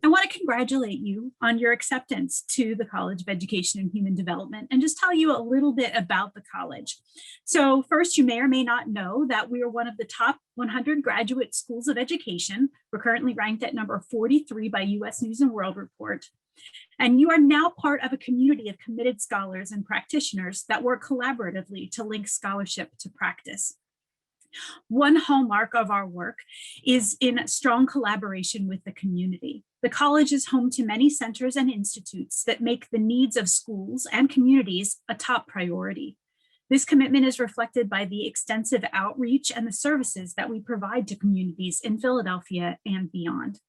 I want to congratulate you on your acceptance to the College of Education and Human Development and just tell you a little bit about the college. So first, you may or may not know that we are one of the top 100 graduate schools of education. We're currently ranked at number 43 by US News and World Report. And you are now part of a community of committed scholars and practitioners that work collaboratively to link scholarship to practice. One hallmark of our work is in strong collaboration with the community. The college is home to many centers and institutes that make the needs of schools and communities a top priority. This commitment is reflected by the extensive outreach and the services that we provide to communities in Philadelphia and beyond.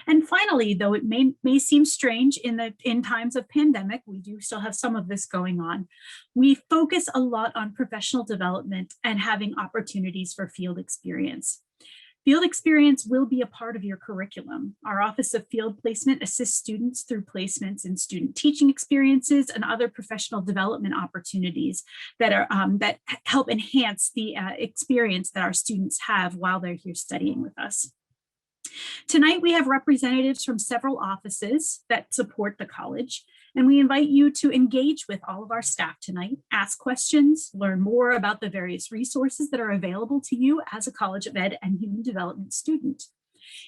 And finally, though it may seem strange in times of pandemic, we do still have some of this going on. We focus a lot on professional development and having opportunities for field experience. Field experience will be a part of your curriculum. Our Office of Field Placement assists students through placements in student teaching experiences and other professional development opportunities that help enhance the experience that our students have while they're here studying with us. Tonight, we have representatives from several offices that support the college, and we invite you to engage with all of our staff tonight, ask questions, learn more about the various resources that are available to you as a College of Ed and Human Development student.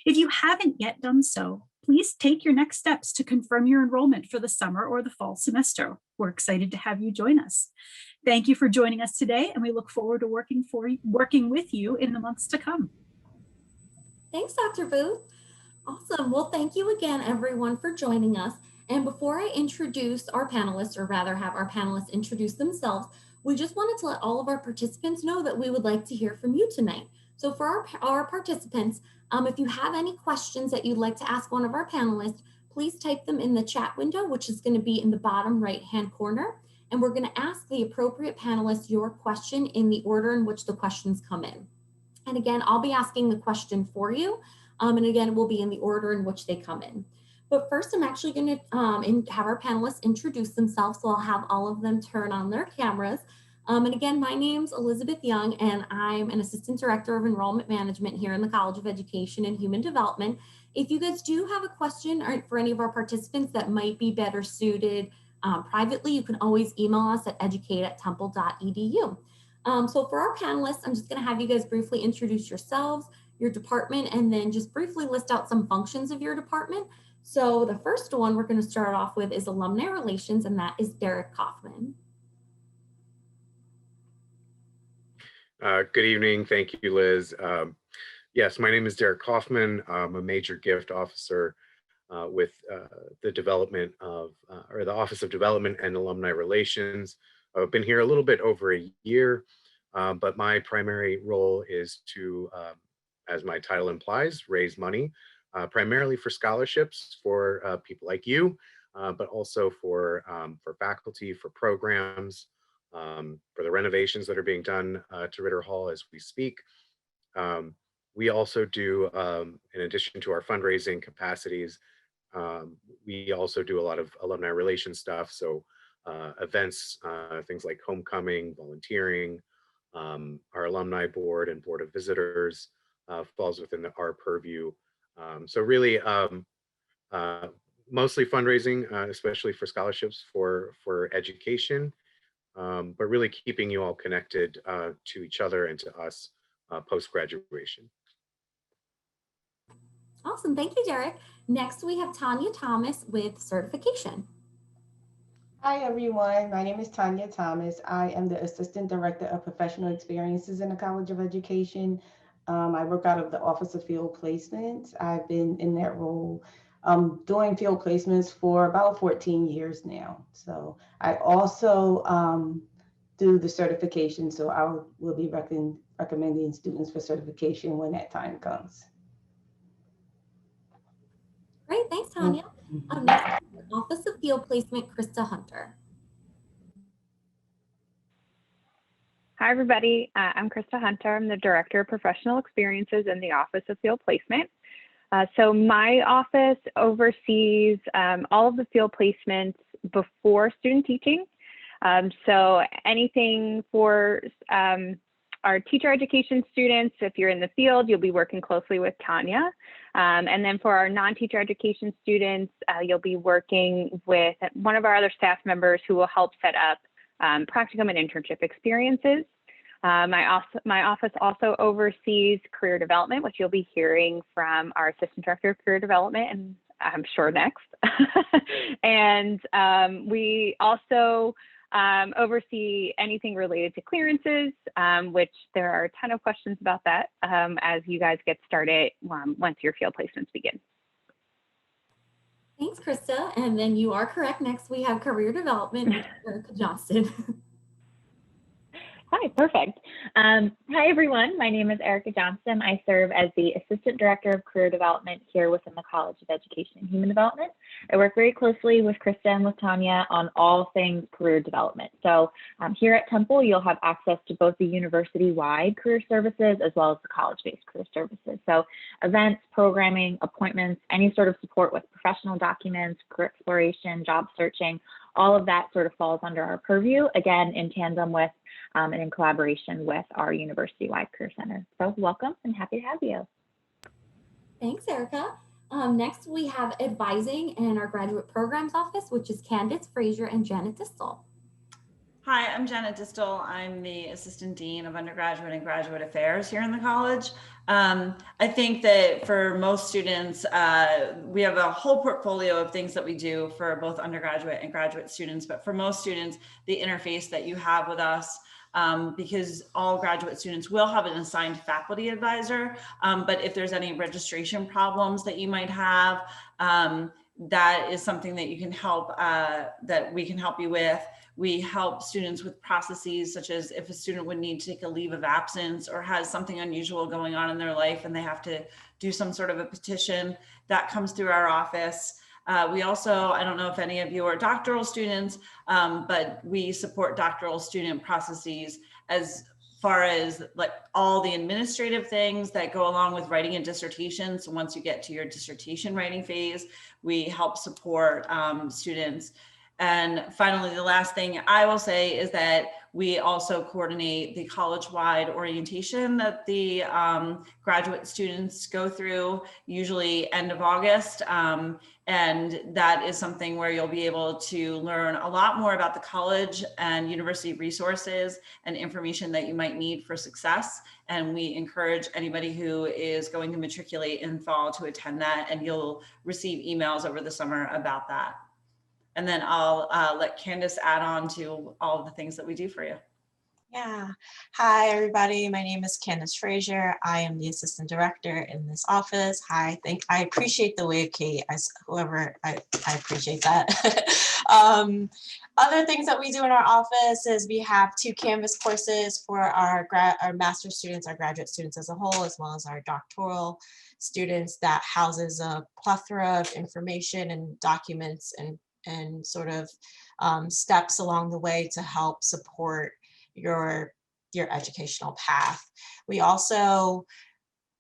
If you haven't yet done so, please take your next steps to confirm your enrollment for the summer or the fall semester. We're excited to have you join us. Thank you for joining us today, and we look forward to working with you in the months to come. Thanks, Dr. Booth. Awesome. Well, thank you again, everyone, for joining us. And before I introduce our panelists, or rather have our panelists introduce themselves, we just wanted to let all of our participants know that we would like to hear from you tonight. So for our participants, if you have any questions that you'd like to ask one of our panelists, please type them in the chat window, which is going to be in the bottom right-hand corner. And we're going to ask the appropriate panelist your question in the order in which the questions come in. And again, I'll be asking the question for you. And again, it will be in the order in which they come in. But first, I'm actually going to have our panelists introduce themselves. So I'll have all of them turn on their cameras. And again, my name's Elizabeth Young, and I'm an Assistant Director of Enrollment Management here in the College of Education and Human Development. If you guys do have a question or for any of our participants that might be better suited privately, you can always email us at educate@temple.edu. So for our panelists, I'm just going to have you guys briefly introduce yourselves, your department, and then just briefly list out some functions of your department. So the first one we're going to start off with is Alumni Relations, and that is Derek Kaufman. Good evening. Thank you, Liz. Yes, my name is Derek Kaufman. I'm a major gift officer with the development of, or the Office of Development and Alumni Relations. I've been here a little bit over a year, but my primary role is to, as my title implies, raise money, primarily for scholarships for people like you, but also for faculty, for programs, for the renovations that are being done to Ritter Hall as we speak. We also do, in addition to our fundraising capacities, we also do a lot of alumni relations stuff. So events, things like homecoming, volunteering, our alumni board and board of visitors falls within our purview. So really, mostly fundraising, especially for scholarships for education, but really keeping you all connected to each other and to us post-graduation. Awesome, thank you, Derek. Next, we have Tanya Thomas with certification. Hi, everyone. My name is Tanya Thomas. I am the Assistant Director of Professional Experiences in the College of Education. I work out of the Office of Field Placements. I've been in that role doing field placements for about 14 years now. So I also do the certification. So I will be recommending students for certification when that time comes. Great, thanks, Tanya. Next, Office of Field Placement, Krista Hunter. Hi, everybody. I'm Krista Hunter. I'm the Director of Professional Experiences in the Office of Field Placement. So my office oversees all of the field placements before student teaching. So anything for our teacher education students, if you're in the field, you'll be working closely with Tanya. And then for our non-teacher education students, you'll be working with one of our other staff members who will help set up practicum and internship experiences. My office also oversees career development, which you'll be hearing from our Assistant Director of Career Development, and I'm sure next. And we also oversee anything related to clearances, which there are a ton of questions about that as you guys get started once your field placements begin. Thanks, Krista. And then you are correct. Next, we have career development with Erica Johnston. Hi, perfect. Hi, everyone. My name is Erica Johnston. I serve as the Assistant Director of Career Development here within the College of Education and Human Development. I work very closely with Krista and with Tanya on all things career development. So here at Temple, you'll have access to both the university-wide career services as well as the college-based career services. So events, programming, appointments, any sort of support with professional documents, career exploration, job searching, all of that sort of falls under our purview, again, in tandem with and in collaboration with our university-wide career center. So welcome and happy to have you. Thanks, Erica. Next, we have advising in our graduate programs office, which is Candace Frazier and Janet Distel. Hi, I'm Janet Distel. I'm the Assistant Dean of Undergraduate and Graduate Affairs here in the college. I think that for most students, we have a whole portfolio of things that we do for both undergraduate and graduate students. But for most students, the interface that you have with us, because all graduate students will have an assigned faculty advisor. But if there's any registration problems that you might have, that is something that you can help, that we can help you with. We help students with processes such as if a student would need to take a leave of absence or has something unusual going on in their life and they have to do some sort of a petition, that comes through our office. We also, I don't know if any of you are doctoral students, but we support doctoral student processes as far as like all the administrative things that go along with writing a dissertation. So once you get to your dissertation writing phase, we help support students. And finally, the last thing I will say is that we also coordinate the college-wide orientation that the graduate students go through, usually end of August. And that is something where you'll be able to learn a lot more about the college and university resources and information that you might need for success. And we encourage anybody who is going to matriculate in fall to attend that, and you'll receive emails over the summer about that. And then I'll let Candace add on to all of the things that we do for you. Yeah. Hi, everybody. My name is Candace Frazier. I am the Assistant Director in this office. Hi, I appreciate the wave, Kate, as whoever, I appreciate that. Other things that we do in our office is we have 2 Canvas courses for our master's students, our graduate students as a whole, as well as our doctoral students, that houses a plethora of information and documents and sort of steps along the way to help support your educational path. We also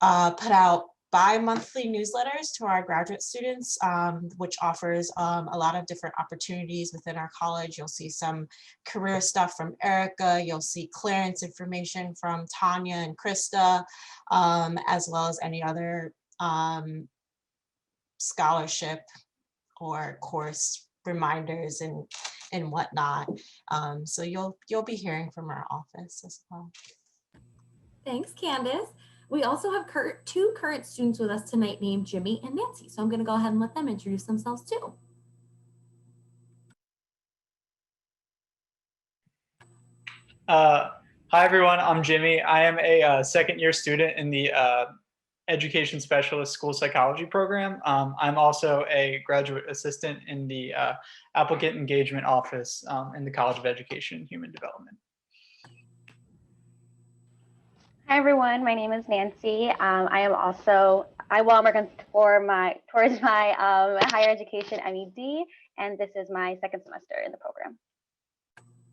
put out bi-monthly newsletters to our graduate students, which offers a lot of different opportunities within our college. You'll see some career stuff from Erica, you'll see clearance information from Tanya and Krista, as well as any other scholarship or course reminders and whatnot. So you'll be hearing from our office as well. Thanks, Candace. We also have 2 current students with us tonight named Jimmy and Nancy. So I'm going to go ahead and let them introduce themselves too. Hi, everyone. I'm Jimmy. I am a second-year student in the Education Specialist School Psychology program. I'm also a graduate assistant in the Applicant Engagement Office in the College of Education and Human Development. Hi everyone, my name is Nancy. I'm working towards my higher education MED, and this is my 2nd semester in the program.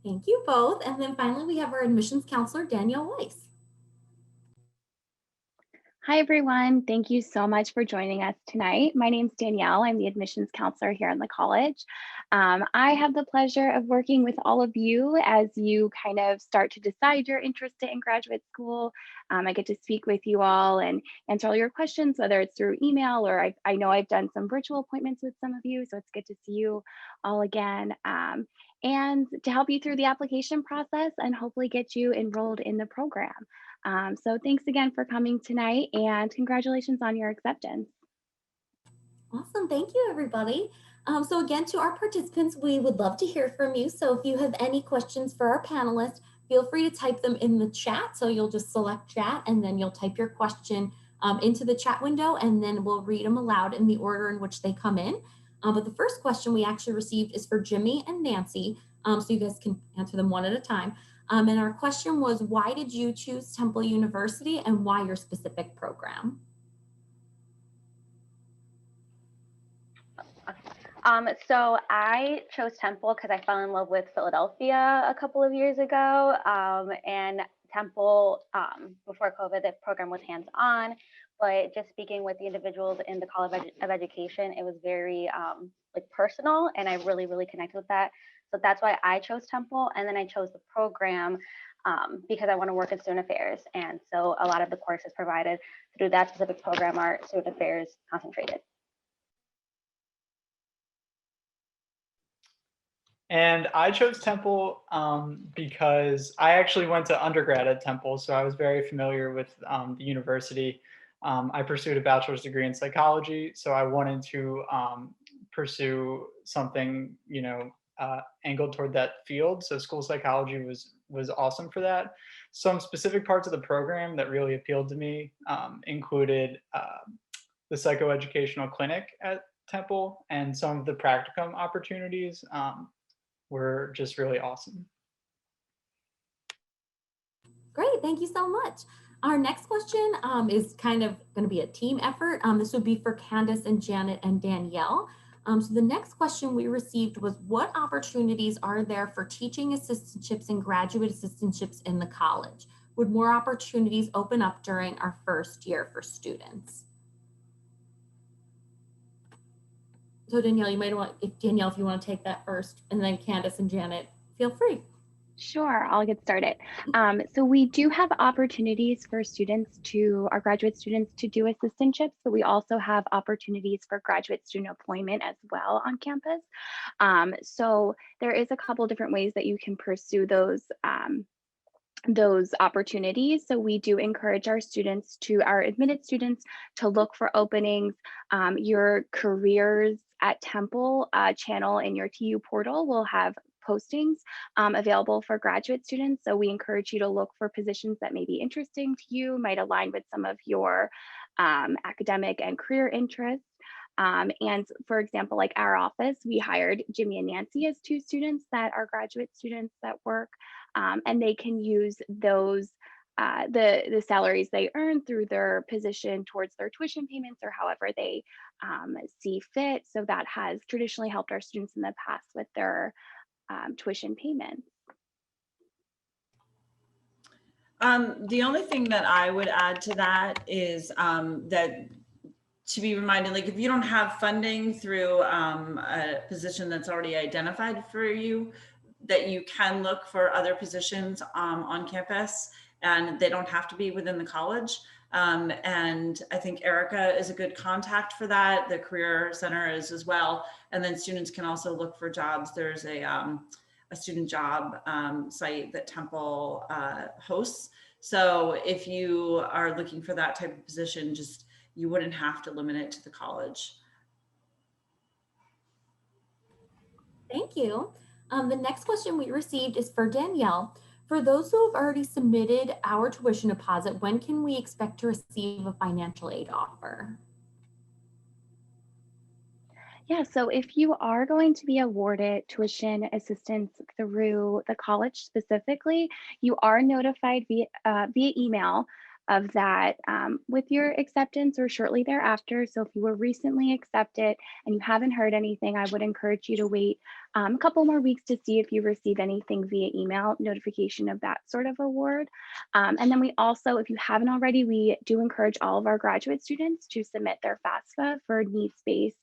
Thank you both. And then finally, we have our admissions counselor, Danielle Weiss. Hi, everyone. Thank you so much for joining us tonight. My name's Danielle. I'm the admissions counselor here in the college. I have the pleasure of working with all of you as you kind of start to decide your interest in graduate school. I get to speak with you all and answer all your questions, whether it's through email or I know I've done some virtual appointments with some of you, so it's good to see you all again. And to help you through the application process and hopefully get you enrolled in the program. So thanks again for coming tonight and congratulations on your acceptance. Awesome. Thank you, everybody. So again, to our participants, we would love to hear from you. So if you have any questions for our panelists, feel free to type them in the chat. So you'll just select chat and then you'll type your question into the chat window, and then we'll read them aloud in the order in which they come in. But the first question we actually received is for Jimmy and Nancy. So you guys can answer them one at a time. And our question was, why did you choose Temple University and why your specific program? So I chose Temple because I fell in love with Philadelphia a couple of years ago. And Temple, before COVID, the program was hands-on, but just speaking with the individuals in the College of Education, it was very like personal, and I really, really connected with that. So that's why I chose Temple, and then I chose the program because I want to work in student affairs. And so a lot of the courses provided through that specific program are student affairs concentrated. And I chose Temple because I actually went to undergrad at Temple, so I was very familiar with the university. I pursued a bachelor's degree in psychology, so I wanted to pursue something, angled toward that field. So school psychology was awesome for that. Some specific parts of the program that really appealed to me included the psychoeducational clinic at Temple, and some of the practicum opportunities were just really awesome. Great, thank you so much. Our next question is kind of going to be a team effort. This would be for Candace and Janet and Danielle. So the next question we received was, what opportunities are there for teaching assistantships and graduate assistantships in the college? Would more opportunities open up during our first year for students? So Danielle, you might want, if you want to take that first, and then Candace and Janet, feel free. Sure, I'll get started. So we do have opportunities for our graduate students to do assistantships, but we also have opportunities for graduate student employment as well on campus. So there is a couple different ways that you can pursue those opportunities. So we do encourage our admitted students to look for openings. Your careers at Temple channel in your TU portal will have postings available for graduate students. So we encourage you to look for positions that may be interesting to you, might align with some of your academic and career interests. And for example, like our office, we hired Jimmy and Nancy as two students that are graduate students that work, and they can use those the salaries they earn through their position towards their tuition payments or however they see fit. So that has traditionally helped our students in the past with their tuition payments. The only thing that I would add to that is that to be reminded, like if you don't have funding through a position that's already identified for you, that you can look for other positions on campus, and they don't have to be within the college. And I think Erica is a good contact for that. The Career Center is as well. And then students can also look for jobs. There's a student job site that Temple hosts. So if you are looking for that type of position, you wouldn't have to limit it to the college. Thank you. The next question we received is for Danielle. For those who have already submitted our tuition deposit, when can we expect to receive a financial aid offer? Yeah, so if you are going to be awarded tuition assistance through the college specifically, you are notified via email of that with your acceptance or shortly thereafter. So if you were recently accepted and you haven't heard anything, I would encourage you to wait a couple more weeks to see if you receive anything via email notification of that sort of award. And then we also, if you haven't already, we do encourage all of our graduate students to submit their FAFSA for needs-based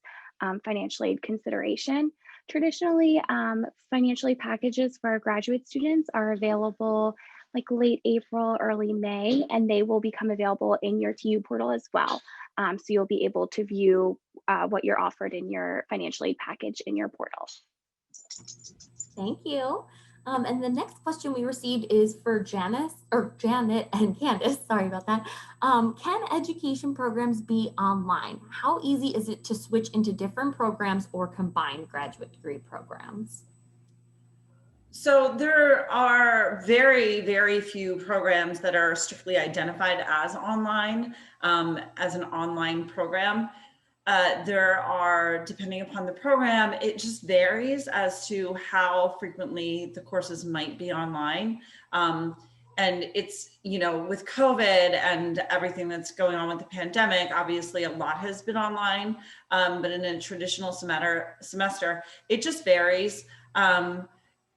financial aid consideration. Traditionally, financial aid packages for our graduate students are available like late April, early May, and they will become available in your TU portal as well. So you'll be able to view what you're offered in your financial aid package in your portal. Thank you. And the next question we received is for Janet and Candace. Sorry about that. Can education programs be online? How easy is it to switch into different programs or combine graduate degree programs? So there are very, very few programs that are strictly identified as online, as an online program. There are, depending upon the program, it just varies as to how frequently the courses might be online. And it's, you know, with COVID and everything that's going on with the pandemic, obviously a lot has been online, but in a traditional semester, it just varies.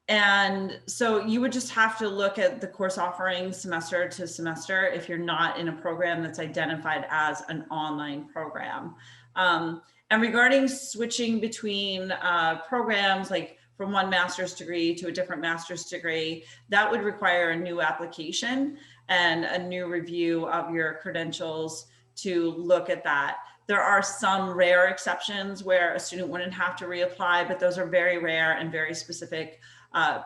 And so you would just have to look at the course offering semester to semester if you're not in a program that's identified as an online program. And regarding switching between programs, like from one master's degree to a different master's degree, that would require a new application and a new review of your credentials to look at that. There are some rare exceptions where a student wouldn't have to reapply, but those are very rare and very specific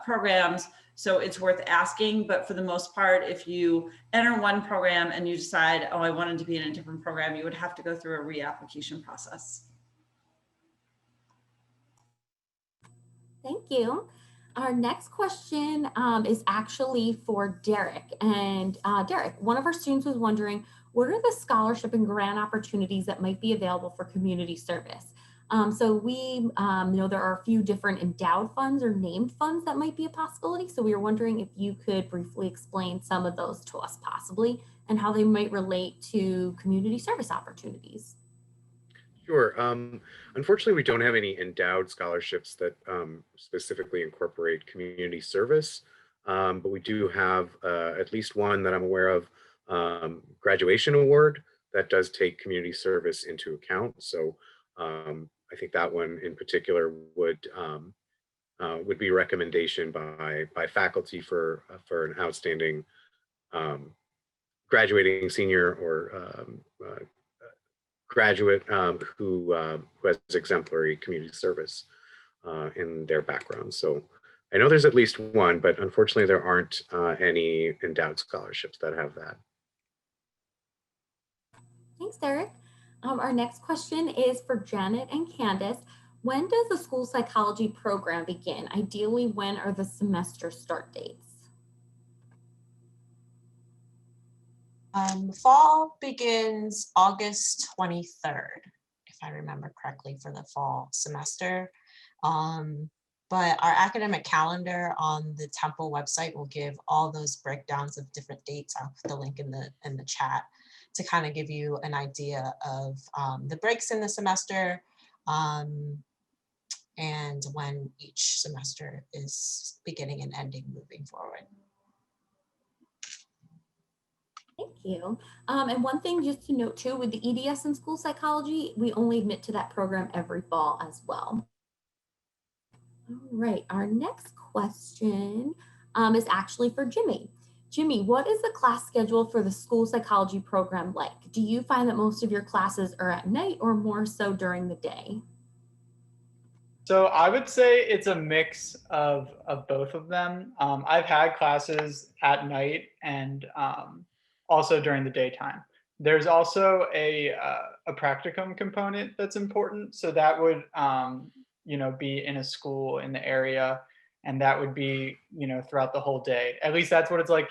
programs. So it's worth asking, but for the most part, if you enter one program and you decide, oh, I wanted to be in a different program, you would have to go through a reapplication process. Thank you. Our next question is actually for Derek. And Derek, one of our students was wondering, what are the scholarship and grant opportunities that might be available for community service? So we know there are a few different endowed funds or named funds that might be a possibility. So we were wondering if you could briefly explain some of those to us possibly and how they might relate to community service opportunities. Sure. Unfortunately, we don't have any endowed scholarships that specifically incorporate community service, but we do have at least one that I'm aware of, graduation award that does take community service into account. So I think that one in particular would be a recommendation by faculty for an outstanding graduating senior or graduate who has exemplary community service in their background. So I know there's at least one, but unfortunately there aren't any endowed scholarships that have that. Thanks, Derek. Our next question is for Janet and Candace. When does the school psychology program begin? Ideally, when are the semester start dates? Fall begins August 23rd, if I remember correctly, for the fall semester. But our academic calendar on the Temple website will give all those breakdowns of different dates. I'll put the link in the chat to kind of give you an idea of the breaks in the semester and when each semester is beginning and ending moving forward. Thank you. And one thing just to note too, with the EDS in school psychology, we only admit to that program every fall as well. All right, our next question is actually for Jimmy. Jimmy, what is the class schedule for the school psychology program like? Do you find that most of your classes are at night or more so during the day? So I would say it's a mix of both of them. I've had classes at night and also during the daytime. There's also a practicum component that's important. So that would be in a school in the area, and that would be throughout the whole day. At least that's what it's like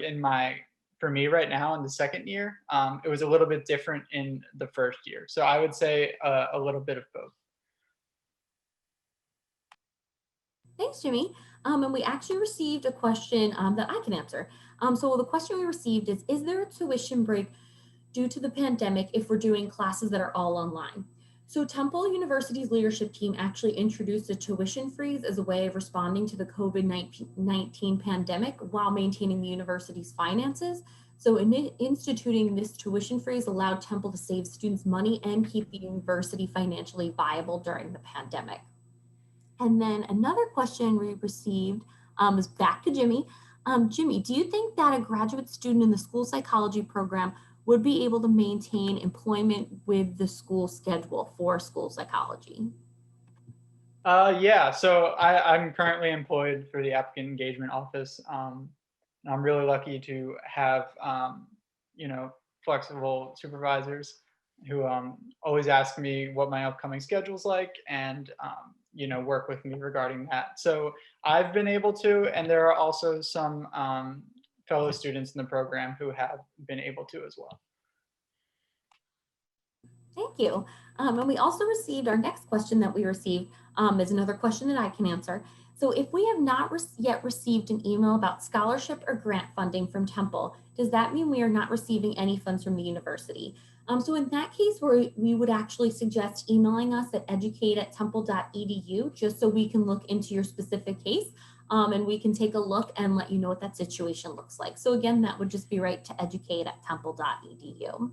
for me right now in the second year. It was a little bit different in the first year. So I would say a little bit of both. Thanks, Jimmy. And we actually received a question that I can answer. So the question we received is there a tuition break due to the pandemic if we're doing classes that are all online? So Temple University's leadership team actually introduced a tuition freeze as a way of responding to the COVID-19 pandemic while maintaining the university's finances. So instituting this tuition freeze allowed Temple to save students money and keep the university financially viable during the pandemic. And then another question we received is back to Jimmy. Jimmy, do you think that a graduate student in the school psychology program would be able to maintain employment with the school schedule for school psychology? Yeah, so I'm currently employed for the applicant engagement office. And I'm really lucky to have, you know, flexible supervisors who always ask me what my upcoming schedule's like and, you know, work with me regarding that. So I've been able to, and there are also some fellow students in the program who have been able to as well. Thank you. And we also received our next question that we received is another question that I can answer. So if we have not yet received an email about scholarship or grant funding from Temple, does that mean we are not receiving any funds from the university? So in that case, we would actually suggest emailing us at educate@temple.edu just so we can look into your specific case and we can take a look and let you know what that situation looks like. So again, that would just be right to educate@temple.edu.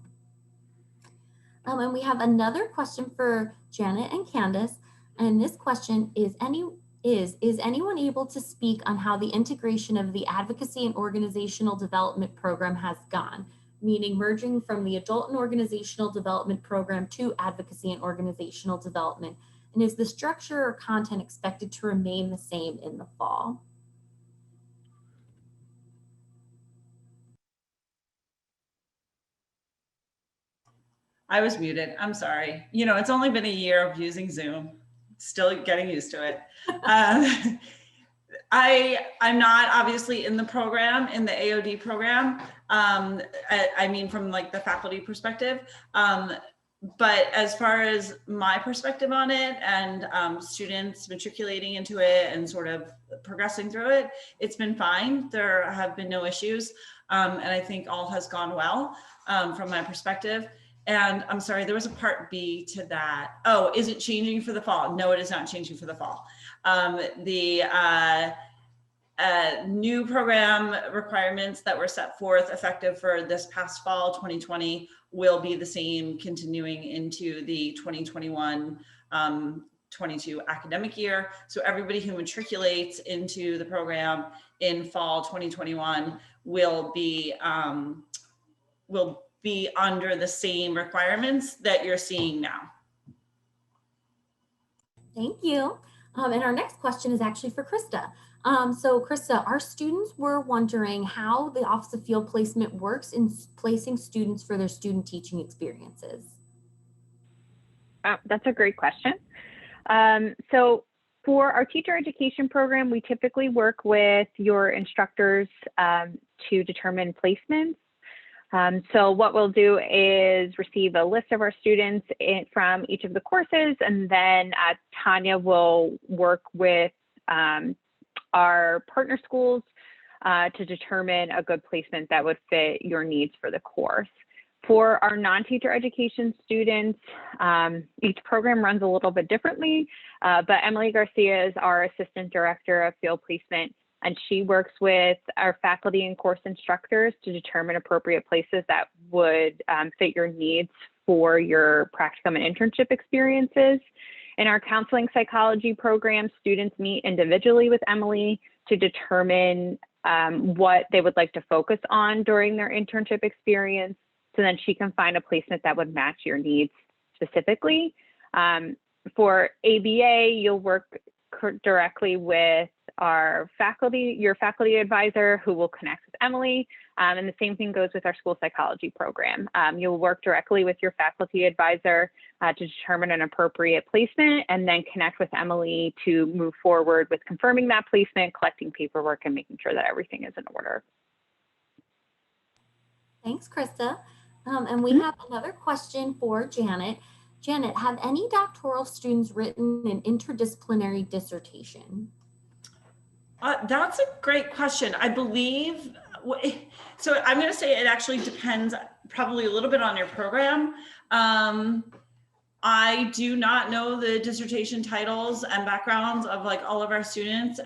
And we have another question for Janet and Candace. And this question is anyone able to speak on how the integration of the advocacy and organizational development program has gone? Meaning merging from the adult and organizational development program to advocacy and organizational development. And is the structure or content expected to remain the same in the fall? I was muted. I'm sorry. You know, it's only been a year of using Zoom. Still getting used to it. I'm not obviously in the program, in the AOD program. I mean, from like the faculty perspective. But as far as my perspective on it and students matriculating into it and sort of progressing through it, it's been fine. There have been no issues. And I think all has gone well from my perspective. And I'm sorry, there was a part B to that. Oh, is it changing for the fall? No, it is not changing for the fall. The new program requirements that were set forth effective for this past fall, 2020, will be the same continuing into the 2021 22 academic year. So everybody who matriculates into the program in fall 2021 will be under the same requirements that you're seeing now. Thank you. And our next question is actually for Krista. So Krista, our students were wondering how the Office of Field Placement works in placing students for their student teaching experiences. That's a great question. So for our teacher education program, we typically work with your instructors to determine placements. So what we'll do is receive a list of our students from each of the courses, and then Tanya will work with our partner schools to determine a good placement that would fit your needs for the course. For our non-teacher education students, each program runs a little bit differently, but Emily Garcia is our Assistant Director of Field Placement, and she works with our faculty and course instructors to determine appropriate places that would fit your needs for your practicum and internship experiences. In our counseling psychology program, students meet individually with Emily to determine what they would like to focus on during their internship experience. So then she can find a placement that would match your needs specifically. For ABA, you'll work directly with our faculty, your faculty advisor, who will connect with Emily. And the same thing goes with our school psychology program. You'll work directly with your faculty advisor to determine an appropriate placement, and then connect with Emily to move forward with confirming that placement, collecting paperwork, and making sure that everything is in order. Thanks, Krista. And we have another question for Janet. Janet, have any doctoral students written an interdisciplinary dissertation? That's a great question. I believe So I'm going to say it actually depends probably a little bit on your program. I do not know the dissertation titles and backgrounds of like all of our students,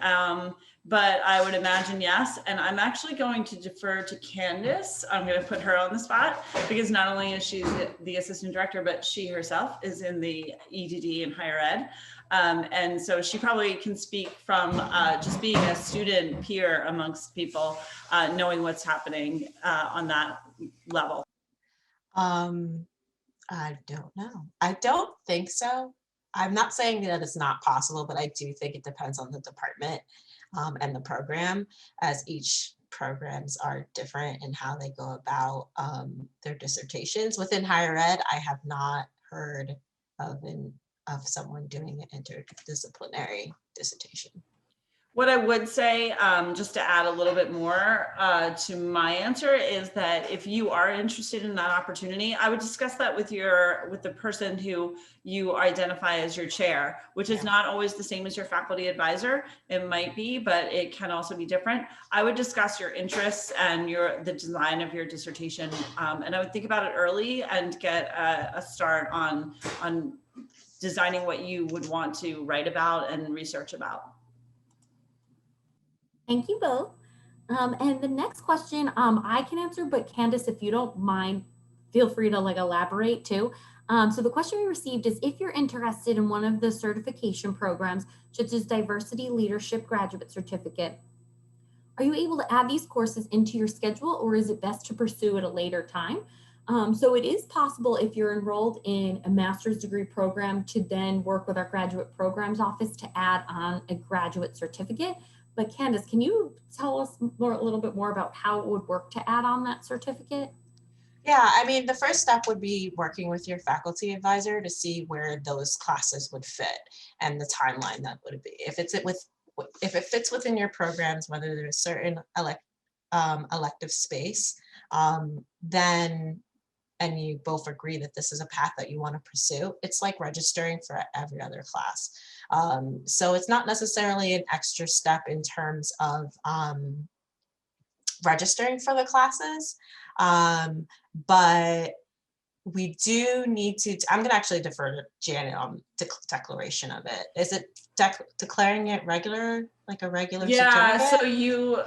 but I would imagine yes. And I'm actually going to defer to Candace. I'm going to put her on the spot because not only is she the assistant director, but she herself is in the EDD and higher ed. And so she probably can speak from just being a student peer amongst people, knowing what's happening on that level. I don't know. I don't think so. I'm not saying that it's not possible, but I do think it depends on the department and the program, as each programs are different in how they go about their dissertations. Within higher ed, I have not heard of someone doing an interdisciplinary dissertation. What I would say, just to add a little bit more to my answer, is that if you are interested in that opportunity, I would discuss that with the person who you identify as your chair, which is not always the same as your faculty advisor. It might be, but it can also be different. I would discuss your interests and the design of your dissertation, and I would think about it early and get a start on designing what you would want to write about and research about. Thank you both. And the next question I can answer, but Candace, if you don't mind, feel free to like elaborate too. So the question we received is, if you're interested in one of the certification programs, such as Diversity Leadership Graduate Certificate, are you able to add these courses into your schedule, or is it best to pursue at a later time? So it is possible, if you're enrolled in a master's degree program, to then work with our graduate programs office to add on a graduate certificate. But Candace, can you tell us a little bit more about how it would work to add on that certificate? Yeah, I mean, the first step would be working with your faculty advisor to see where those classes would fit and the timeline that would be. If it fits within your programs, whether there's certain elective space, then and you both agree that this is a path that you want to pursue, it's like registering for every other class. So it's not necessarily an extra step in terms of registering for the classes, but we do need to, I'm going to actually defer to Janet on the declaration of it. Is it declaring it regular, like a regular Yeah, certificate? so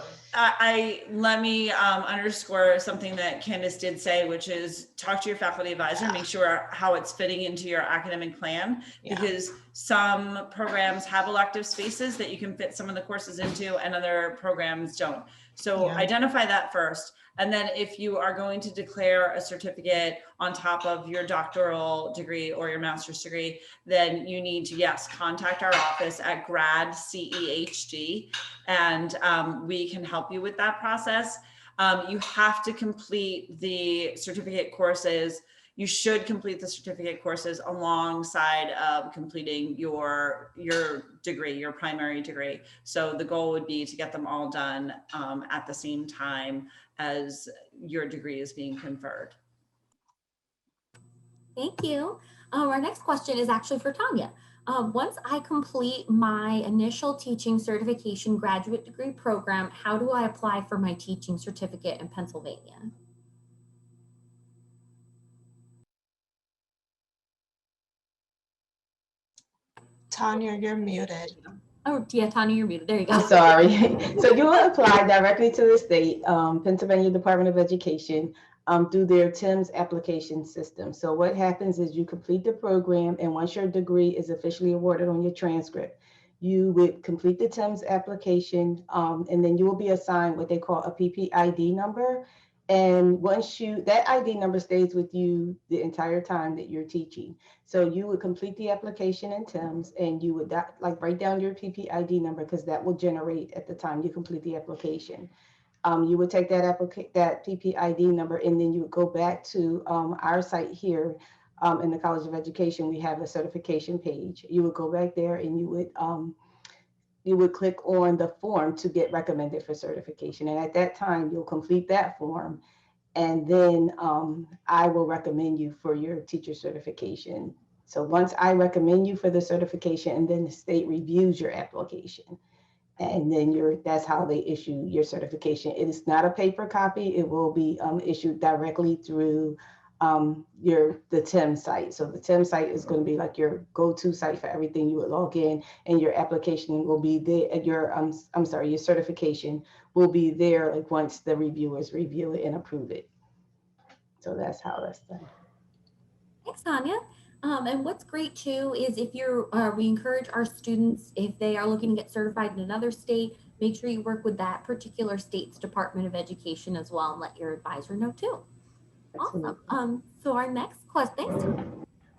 let me underscore something that Candace did say, which is talk to your faculty advisor, make sure how it's fitting into your academic plan, because some programs have elective spaces that you can fit some of the courses into and other programs don't. So identify that first. And then if you are going to declare a certificate on top of your doctoral degree or your master's degree, then you need to, yes, contact our office at grad CEHD, and we can help you with that process. You have to complete the certificate courses. You should complete the certificate courses alongside completing your degree, your primary degree. So the goal would be to get them all done at the same time as your degree is being conferred. Thank you. Our next question is actually for Tanya. Once I complete my initial teaching certification graduate degree program, how do I apply for my teaching certificate in Pennsylvania? Tanya, you're muted. Oh, yeah, Tanya, you're muted. There you go. I'm sorry. So you will apply directly to the state, Pennsylvania Department of Education, through their TIMS application system. So what happens is you complete the program, and once your degree is officially awarded on your transcript, you would complete the TIMS application, and then you will be assigned what they call a PPID number. And once that ID number stays with you the entire time that you're teaching. So you would complete the application in TIMS, and you would write down your PPID number, because that will generate at the time you complete the application. You would take that PPID number, and then you would go back to our site here in the College of Education. We have a certification page. You would go back there, and you would click on the form to get recommended for certification. And at that time, you'll complete that form. And then I will recommend you for your teacher certification. So once I recommend you for the certification, and then the state reviews your application. And then that's how they issue your certification. It is not a paper copy. It will be issued directly through the TIM site. So the TIM site is going to be like your go-to site for everything. You would log in, and your application will be there. Your certification will be there like once the reviewers review it and approve it. So that's how that's done. Thanks, Tanya. And what's great too is if we encourage our students, if they are looking to get certified in another state, make sure you work with that particular state's Department of Education as well and let your advisor know too. Awesome. So our next question, thanks.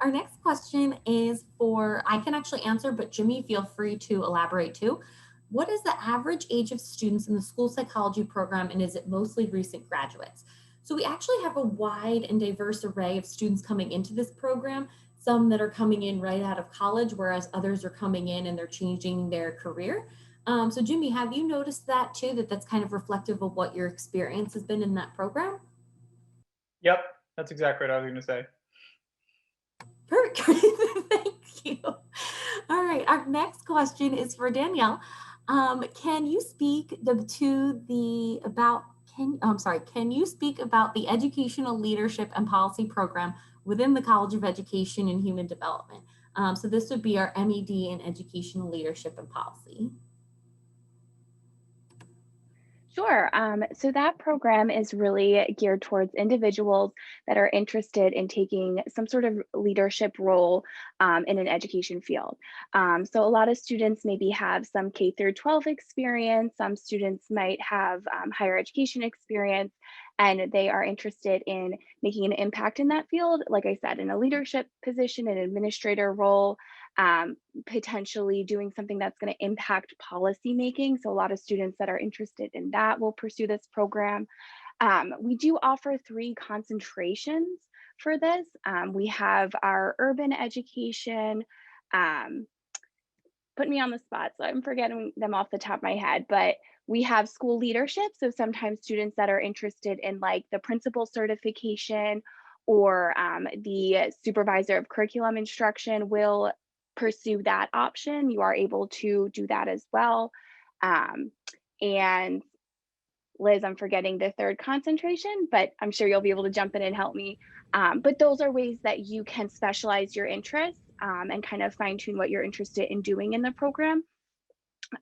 Our next question is I can actually answer, but Jimmy, feel free to elaborate too. What is the average age of students in the school psychology program, and is it mostly recent graduates? So we actually have a wide and diverse array of students coming into this program, some that are coming in right out of college, whereas others are coming in and they're changing their career. So Jimmy, have you noticed that too, that's kind of reflective of what your experience has been in that program? Yep, that's exactly what I was going to say. Perfect. Thank you. All right, our next question is for Danielle. Can you speak about the educational leadership and policy program within the College of Education and Human Development? So this would be our MED in Educational Leadership and Policy. Sure. So that program is really geared towards individuals that are interested in taking some sort of leadership role in an education field. So a lot of students maybe have some K through 12 experience. Some students might have higher education experience, and they are interested in making an impact in that field. Like I said, in a leadership position, an administrator role, potentially doing something that's going to impact policy making. So a lot of students that are interested in that will pursue this program. We do offer 3 concentrations for this. We have our urban education, put me on the spot, so I'm forgetting them off the top of my head, but we have school leadership. So sometimes students that are interested in like the principal certification or the supervisor of curriculum instruction will pursue that option. You are able to do that as well. And Liz, I'm forgetting the 3rd concentration, but I'm sure you'll be able to jump in and help me. But those are ways that you can specialize your interests and kind of fine tune what you're interested in doing in the program.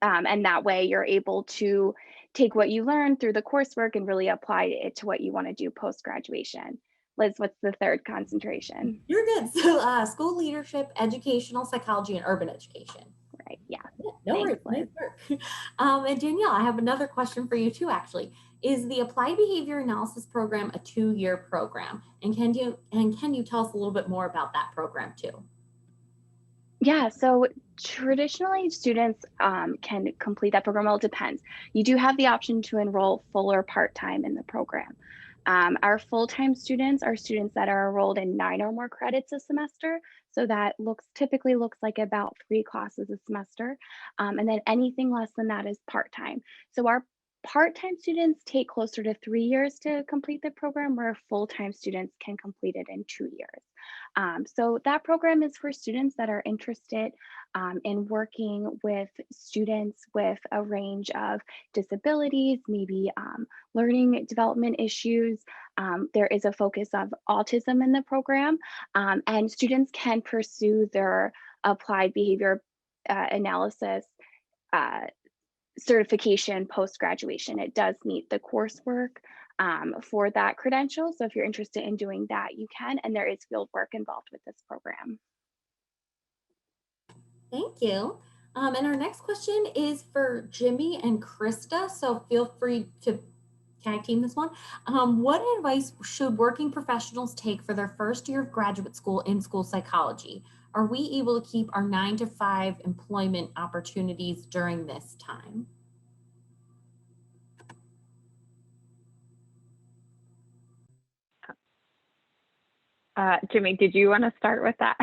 And that way you're able to take what you learn through the coursework and really apply it to what you want to do post-graduation. Liz, what's the 3rd concentration? You're good. So school leadership, educational psychology, and urban education. Right, yeah. No worries. And Danielle, I have another question for you too, actually. Is the Applied Behavior Analysis Program a 2-year program? And can you tell us a little bit more about that program too? Yeah, so traditionally students can complete that program. Well, it depends. You do have the option to enroll full or part-time in the program. Our full-time students are students that are enrolled in 9 or more credits a semester. So that typically looks like about 3 classes a semester. And then anything less than that is part-time. So our part-time students take closer to 3 years to complete the program, where full-time students can complete it in 2 years. So that program is for students that are interested in working with students with a range of disabilities, maybe learning development issues. There is a focus of autism in the program, and students can pursue their applied behavior analysis certification post-graduation. It does meet the coursework for that credential. So if you're interested in doing that, you can, and there is field work involved with this program. Thank you. And our next question is for Jimmy and Krista. So feel free to tag team this one. What advice should working professionals take for their first year of graduate school in school psychology? Are we able to keep our 9-to-5 employment opportunities during this time? Jimmy, did you want to start with that?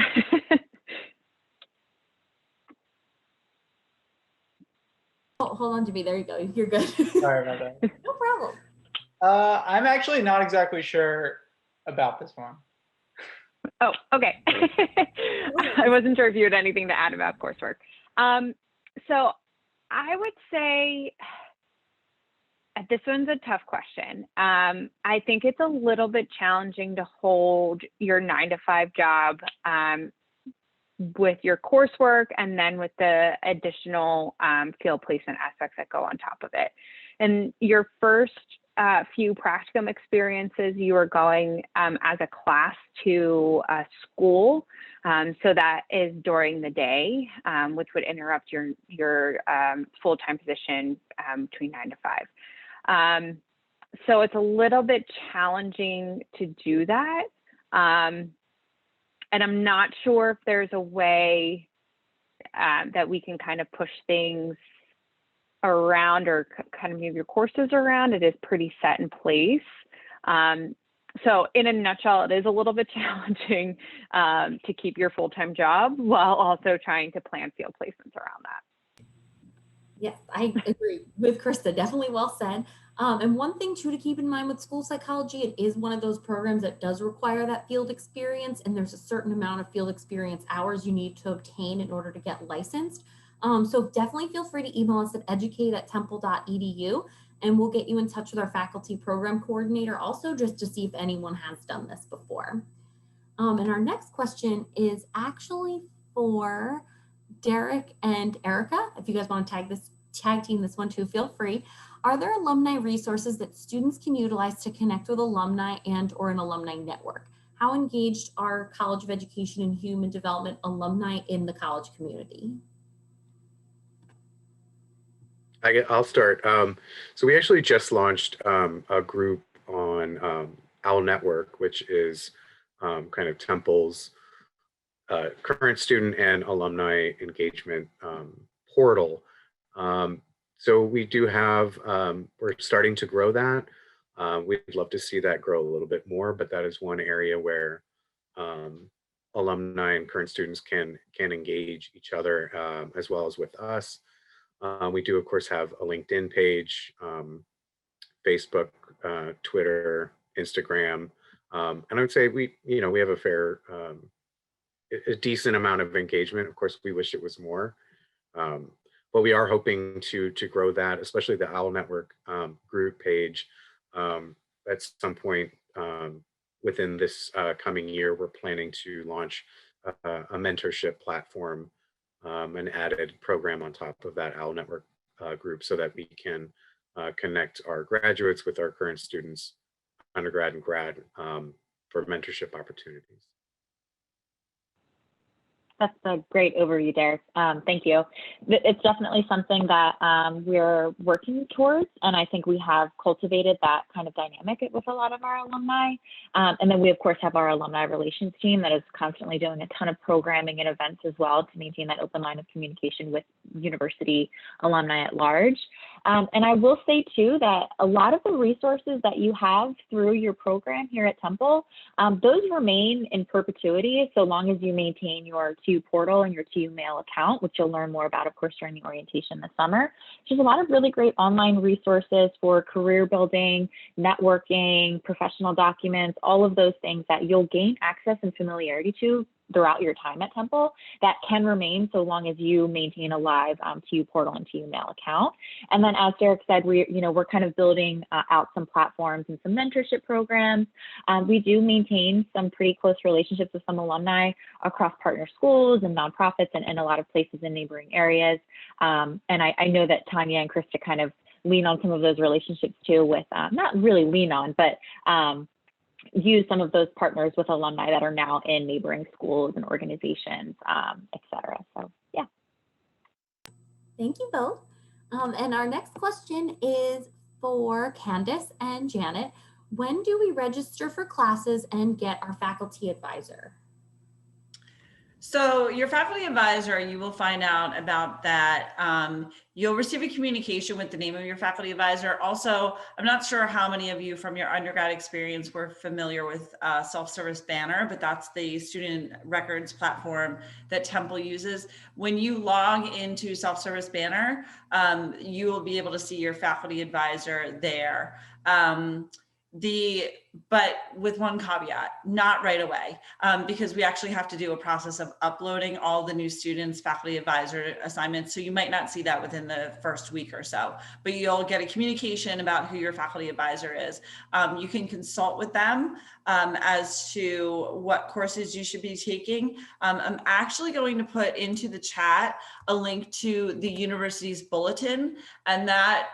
Oh, hold on, Jimmy. There you go. You're good. Sorry about that. No problem. I'm actually not exactly sure about this one. Oh, okay. I wasn't sure if you had anything to add about coursework. So I would say this one's a tough question. I think it's a little bit challenging to hold your 9 to 5 job with your coursework and then with the additional field placement aspects that go on top of it. And your first few practicum experiences, you are going as a class to a school. So that is during the day, which would interrupt your full-time position between 9 to 5. So it's a little bit challenging to do that. And I'm not sure if there's a way that we can kind of push things around or kind of move your courses around. It is pretty set in place. So in a nutshell, it is a little bit challenging to keep your full-time job while also trying to plan field placements around that. Yes, I agree with Krista. Definitely well said. And one thing too to keep in mind with school psychology, it is one of those programs that does require that field experience, and there's a certain amount of field experience hours you need to obtain in order to get licensed. So definitely feel free to email us at educate@temple.edu, and we'll get you in touch with our faculty program coordinator also, just to see if anyone has done this before. And our next question is actually for Derek and Erica. If you guys want to tag team this one too, feel free. Are there alumni resources that students can utilize to connect with alumni and or an alumni network? How engaged are College of Education and Human Development alumni in the college community? I'll start. So we actually just launched a group on OWL Network, which is kind of Temple's current student and alumni engagement portal. So we do have, we're starting to grow that. We'd love to see that grow a little bit more, but that is one area where alumni and current students can engage each other as well as with us. We do, of course, have a LinkedIn page, Facebook, Twitter, Instagram, and I would say we have a decent amount of engagement. Of course, we wish it was more, but we are hoping to grow that, especially the OWL Network group page. At some point within this coming year, we're planning to launch a mentorship platform, an added program on top of that OWL Network group, so that we can connect our graduates with our current students, undergrad and grad, for mentorship opportunities. That's a great overview, Derek. Thank you. It's definitely something that we're working towards, and I think we have cultivated that kind of dynamic with a lot of our alumni. And then we, of course, have our alumni relations team that is constantly doing a ton of programming and events as well to maintain that open line of communication with university alumni at large. And I will say, too, that a lot of the resources that you have through your program here at Temple, those remain in perpetuity so long as you maintain your TU portal and your TU mail account, which you'll learn more about, of course, during the orientation this summer. There's a lot of really great online resources for career building, networking, professional documents, all of those things that you'll gain access and familiarity to throughout your time at Temple that can remain so long as you maintain a live TU portal and TU mail account. And then, as Derek said, we're kind of building out some platforms and some mentorship programs. We do maintain some pretty close relationships with some alumni across partner schools and nonprofits and a lot of places in neighboring areas. And I know that Tanya and Krista kind of lean on some of those relationships too with, not really lean on, but use some of those partners with alumni that are now in neighboring schools and organizations, et cetera. So, yeah. Thank you both. And our next question is for Candace and Janet. When do we register for classes and get our faculty advisor? So your faculty advisor, you will find out about that. You'll receive a communication with the name of your faculty advisor. Also, I'm not sure how many of you from your undergrad experience were familiar with Self-Service Banner, but that's the student records platform that Temple uses. When you log into Self-Service Banner, you will be able to see your faculty advisor there. but with one caveat, not right away, because we actually have to do a process of uploading all the new students' faculty advisor assignments. So you might not see that within the first week or so, but you'll get a communication about who your faculty advisor is. You can consult with them as to what courses you should be taking. I'm actually going to put into the chat a link to the university's bulletin, and that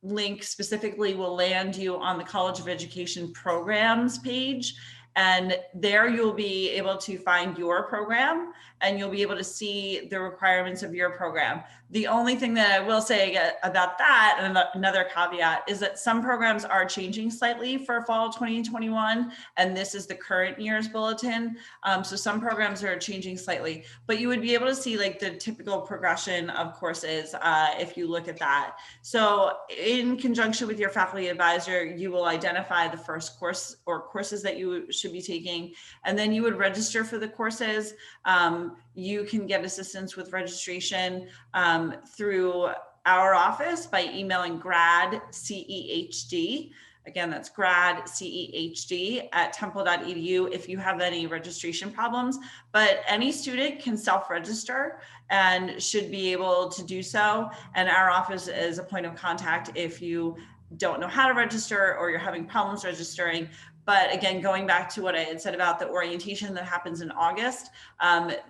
link specifically will land you on the College of Education programs page. And there you'll be able to find your program and you'll be able to see the requirements of your program. The only thing that I will say about that, and another caveat, is that some programs are changing slightly for fall 2021, and this is the current year's bulletin. So some programs are changing slightly, but you would be able to see like the typical progression of courses if you look at that. So in conjunction with your faculty advisor, you will identify the first course or courses that you should be taking, and then you would register for the courses. You can get assistance with registration through our office by emailing gradcehd. Again, that's gradcehd@temple.edu if you have any registration problems, but any student can self-register and should be able to do so. And our office is a point of contact if you don't know how to register or you're having problems registering. But again, going back to what I had said about the orientation that happens in August,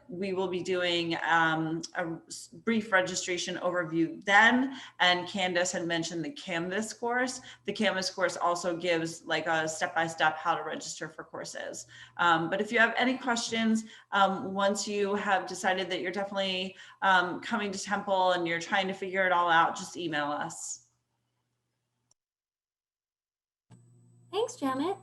we will be doing a brief registration overview then. And Candace had mentioned the Canvas course. The Canvas course also gives like a step-by-step how to register for courses. But if you have any questions, once you have decided that you're definitely coming to Temple and you're trying to figure it all out, just email us. Thanks, Janet.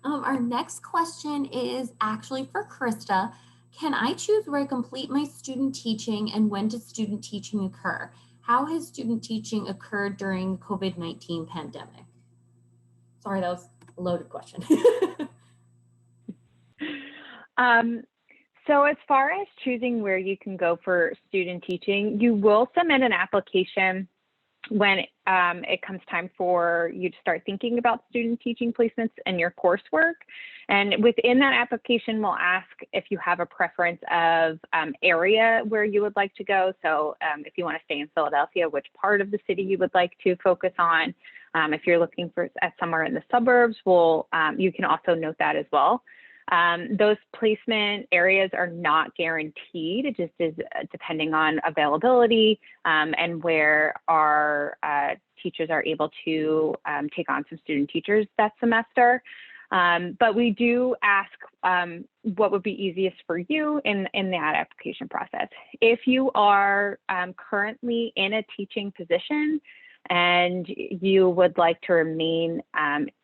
Our next question is actually for Krista. Can I choose where I complete my student teaching and when does student teaching occur? How has student teaching occurred during COVID-19 pandemic? Sorry, that was a loaded question. So as far as choosing where you can go for student teaching, you will submit an application when it comes time for you to start thinking about student teaching placements and your coursework. And within that application, we'll ask if you have a preference of area where you would like to go. So if you want to stay in Philadelphia, which part of the city you would like to focus on. If you're looking for somewhere in the suburbs, you can also note that as well. Those placement areas are not guaranteed. It just is depending on availability and where our teachers are able to take on some student teachers that semester. But we do ask what would be easiest for you in that application process. If you are currently in a teaching position, and you would like to remain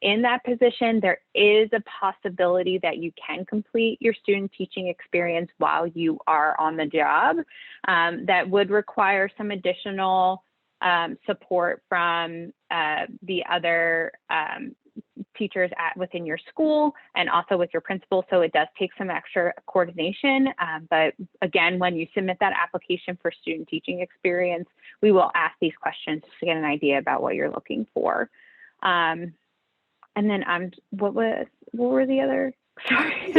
in that position, there is a possibility that you can complete your student teaching experience while you are on the job. That would require some additional support from the other teachers within your school and also with your principal. So it does take some extra coordination. But again, when you submit that application for student teaching experience, we will ask these questions to get an idea about what you're looking for. And then what were the other? Sorry.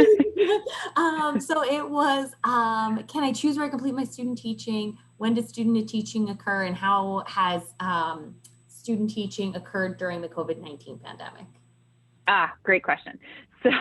So it was, can I choose where I complete my student teaching? When does student teaching occur? And how has student teaching occurred during the COVID-19 pandemic? Great question. So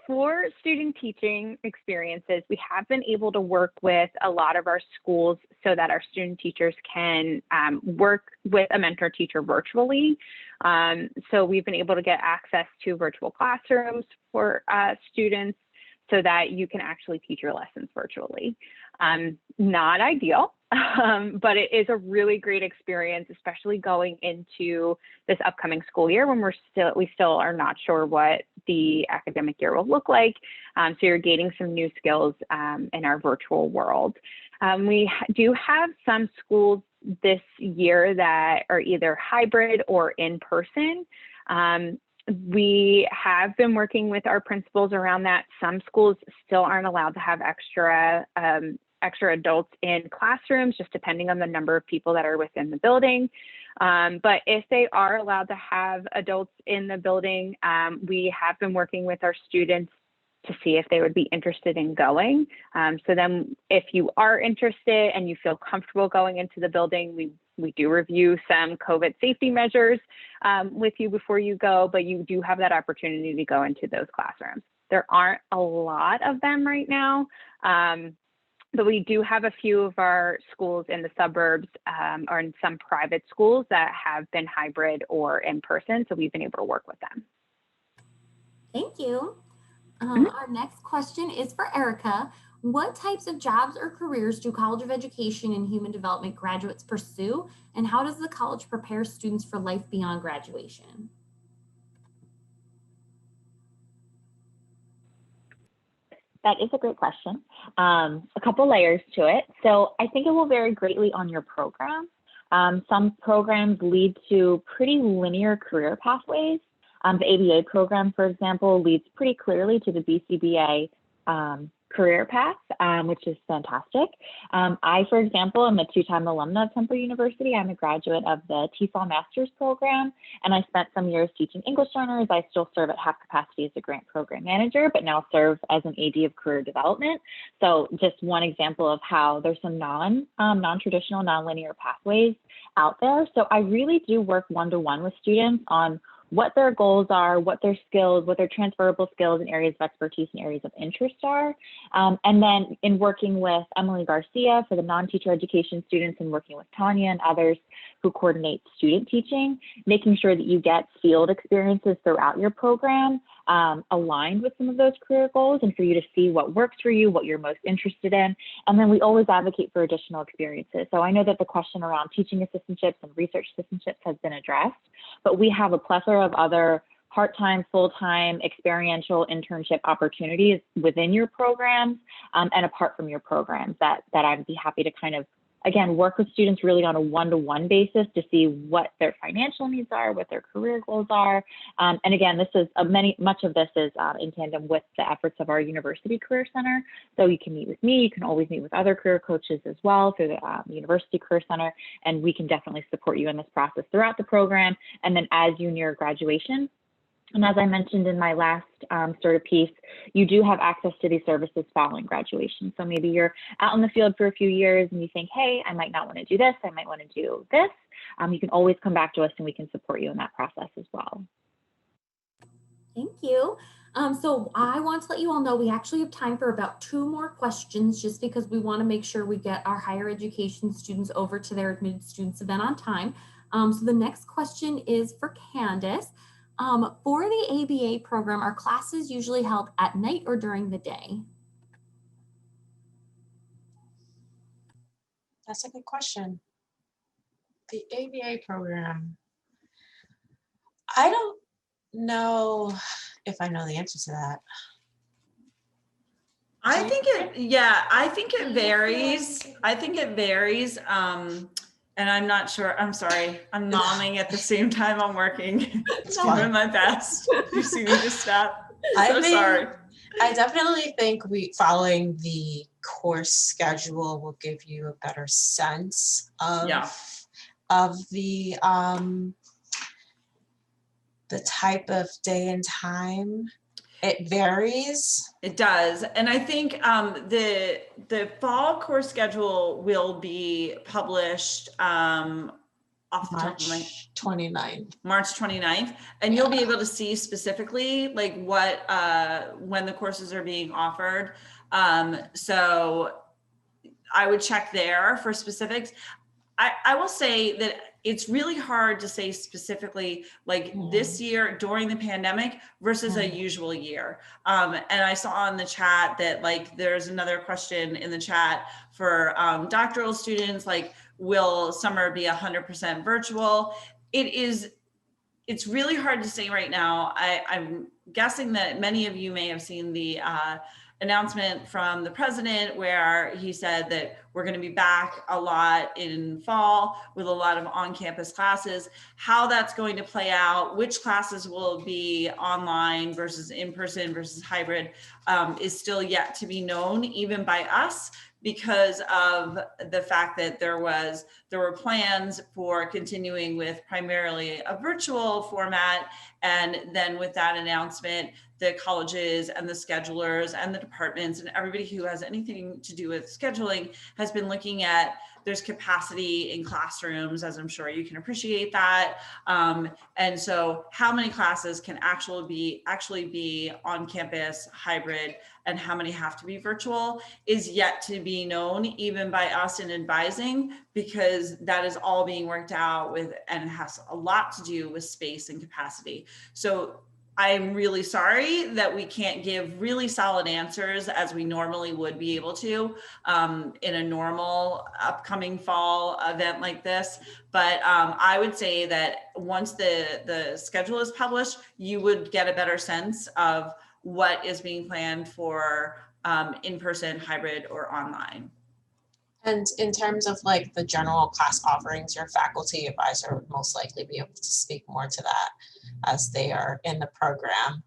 for student teaching experiences, we have been able to work with a lot of our schools so that our student teachers can work with a mentor teacher virtually. So we've been able to get access to virtual classrooms for students so that you can actually teach your lessons virtually. Not ideal, but it is a really great experience, especially going into this upcoming school year when we still are not sure what the academic year will look like. So you're gaining some new skills in our virtual world. We do have some schools this year that are either hybrid or in person. We have been working with our principals around that. Some schools still aren't allowed to have extra adults in classrooms, just depending on the number of people that are within the building. But if they are allowed to have adults in the building, we have been working with our students to see if they would be interested in going. So then if you are interested and you feel comfortable going into the building, we do review some COVID safety measures with you before you go, but you do have that opportunity to go into those classrooms. There aren't a lot of them right now, but we do have a few of our schools in the suburbs or in some private schools that have been hybrid or in person, so we've been able to work with them. Thank you. Our next question is for Erica. What types of jobs or careers do College of Education and Human Development graduates pursue, and how does the college prepare students for life beyond graduation? That is a great question. A couple layers to it. So I think it will vary greatly on your program. Some programs lead to pretty linear career pathways. The ABA program, for example, leads pretty clearly to the BCBA career path, which is fantastic. I, for example, am a two-time alumna of Temple University. I'm a graduate of the TESOL Master's Program, and I spent some years teaching English learners. I still serve at half capacity as a grant program manager, but now serve as an AD of career development. So just one example of how there's some non-traditional, non-linear pathways out there. So I really do work one-to-one with students on what their goals are, what their skills, what their transferable skills and areas of expertise and areas of interest are. And then in working with Emily Garcia for the non-teacher education students and working with Tanya and others who coordinate student teaching, making sure that you get field experiences throughout your program aligned with some of those career goals and for you to see what works for you, what you're most interested in. And then we always advocate for additional experiences. So I know that the question around teaching assistantships and research assistantships has been addressed, but we have a plethora of other part-time, full-time, experiential internship opportunities within your programs and apart from your programs that I'd be happy to kind of, again, work with students really on a one-to-one basis to see what their financial needs are, what their career goals are. And again, this is much of this is in tandem with the efforts of our University Career Center. So you can meet with me, you can always meet with other career coaches as well through the University Career Center, and we can definitely support you in this process throughout the program. And then as you near graduation, and as I mentioned in my last sort of piece, you do have access to these services following graduation. So maybe you're out in the field for a few years and you think, hey, I might not want to do this, I might want to do this. You can always come back to us and we can support you in that process as well. Thank you. So I want to let you all know we actually have time for about 2 more questions just because we want to make sure we get our higher education students over to their admitted students event on time. So the next question is for Candace. For the ABA program, are classes usually held at night or during the day? That's a good question. The ABA program, I don't know if I know the answer to that. I think it varies. I think it varies. And I'm not sure, I'm sorry, I'm nodding at the same time I'm working. Doing my best. You see me just stop. Sorry. I definitely think following the course schedule will give you a better sense of the type of day and time. It varies. It does. And I think the fall course schedule will be published off the top of my March 29th. March 29th. And you'll be able to see specifically like what when the courses are being offered. So I would check there for specifics. I will say that it's really hard to say specifically like this year during the pandemic versus a usual year. And I saw in the chat that like there's another question in the chat for doctoral students, like will summer be 100% virtual? It's really hard to say right now. I'm guessing that many of you may have seen the announcement from the president where he said that we're going to be back a lot in fall with a lot of on-campus classes. How that's going to play out, which classes will be online versus in-person versus hybrid is still yet to be known even by us because of the fact that there were plans for continuing with primarily a virtual format. And then with that announcement, the colleges and the schedulers and the departments and everybody who has anything to do with scheduling has been looking at, there's capacity in classrooms, as I'm sure you can appreciate that. And so how many classes can actually be on campus hybrid and how many have to be virtual is yet to be known, even by us in advising, because that is all being worked out with, and it has a lot to do with space and capacity. So I'm really sorry that we can't give really solid answers as we normally would be able to in a normal upcoming fall event like this. But I would say that once the schedule is published, you would get a better sense of what is being planned for in-person, hybrid, or online. And in terms of like the general class offerings, your faculty advisor would most likely be able to speak more to that as they are in the program.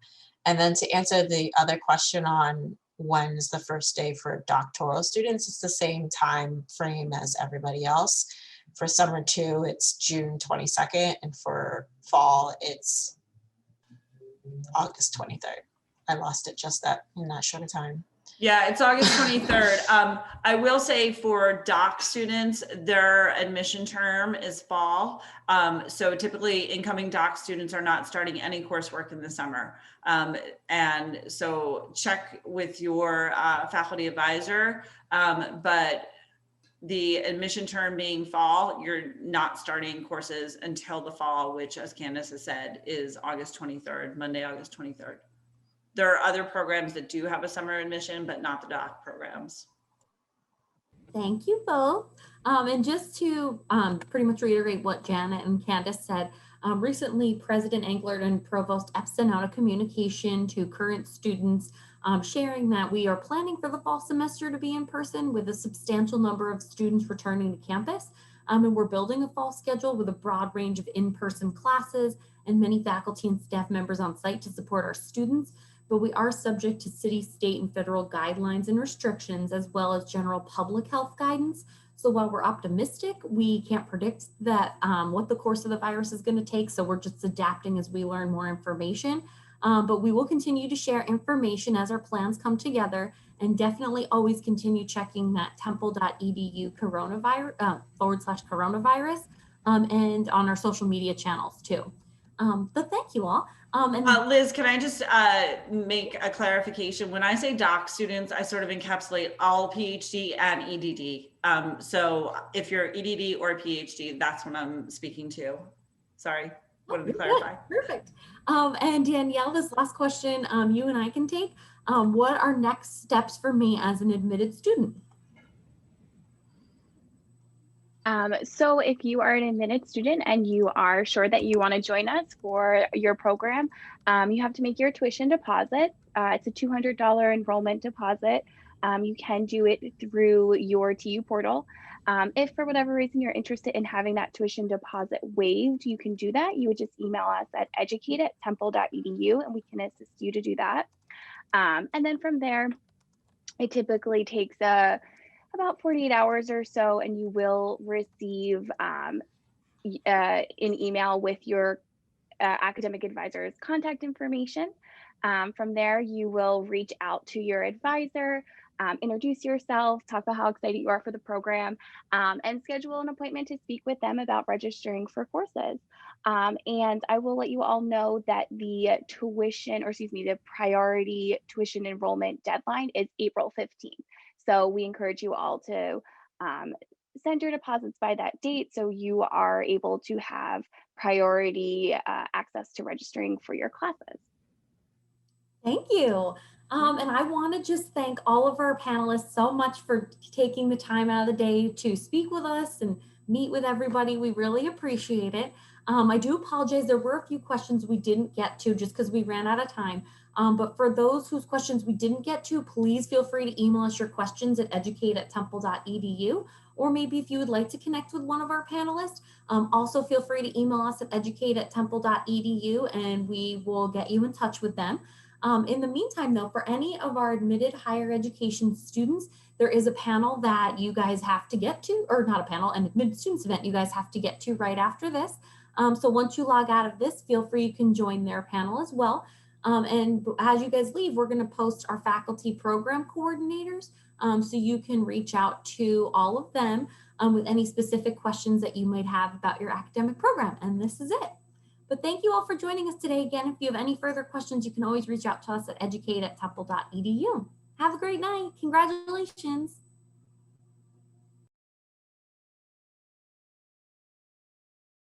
And then to answer the other question on when's the first day for doctoral students, it's the same time frame as everybody else. For summer 2, it's June 22nd, and for fall, it's August 23rd. I lost it just in that short a time. Yeah, it's August 23rd. I will say for doc students, their admission term is fall. So typically incoming doc students are not starting any coursework in the summer. And so check with your faculty advisor, but the admission term being fall, you're not starting courses until the fall, which, as Candace has said, is August 23rd, Monday, August 23rd. There are other programs that do have a summer admission, but not the doc programs. Thank you both. And just to pretty much reiterate what Janet and Candace said, recently President Englert and Provost Epps sent out a communication to current students sharing that we are planning for the fall semester to be in person with a substantial number of students returning to campus. And we're building a fall schedule with a broad range of in-person classes and many faculty and staff members on site to support our students. But we are subject to city, state, and federal guidelines and restrictions, as well as general public health guidance. So while we're optimistic, we can't predict that what the course of the virus is going to take. So we're just adapting as we learn more information. But we will continue to share information as our plans come together, and definitely always continue checking that temple.edu /coronavirus and on our social media channels too. But thank you all. Liz, can I just make a clarification? When I say doc students, I sort of encapsulate all PhD and EDD. So if you're EDD or PhD, that's what I'm speaking to. Sorry, wanted to clarify. Perfect. And Danielle, this last question you and I can take. What are next steps for me as an admitted student? So if you are an admitted student and you are sure that you want to join us for your program, you have to make your tuition deposit. It's a $200 enrollment deposit. You can do it through your TU portal. If for whatever reason you're interested in having that tuition deposit waived, you can do that. You would just email us at educate@temple.edu and we can assist you to do that. And then from there, it typically takes about 48 hours or so, and you will receive an email with your academic advisor's contact information. From there, you will reach out to your advisor, introduce yourself, talk about how excited you are for the program, and schedule an appointment to speak with them about registering for courses. And I will let you all know that the the priority tuition enrollment deadline is April 15th. So we encourage you all to send your deposits by that date so you are able to have priority access to registering for your classes. Thank you. And I want to just thank all of our panelists so much for taking the time out of the day to speak with us and meet with everybody. We really appreciate it. I do apologize. There were a few questions we didn't get to just because we ran out of time. But for those whose questions we didn't get to, please feel free to email us your questions at educate@temple.edu. Or maybe if you would like to connect with one of our panelists, also feel free to email us at educate@temple.edu and we will get you in touch with them. In the meantime, though, for any of our admitted higher education students, there is a panel that you guys have to get to, or not a panel, an admitted students event you guys have to get to right after this. So once you log out of this, feel free, you can join their panel as well. And as you guys leave, we're going to post our faculty program coordinators, so you can reach out to all of them with any specific questions that you might have about your academic program. And this is it. But thank you all for joining us today. Again, if you have any further questions, you can always reach out to us at educate@temple.edu. Have a great night. Congratulations.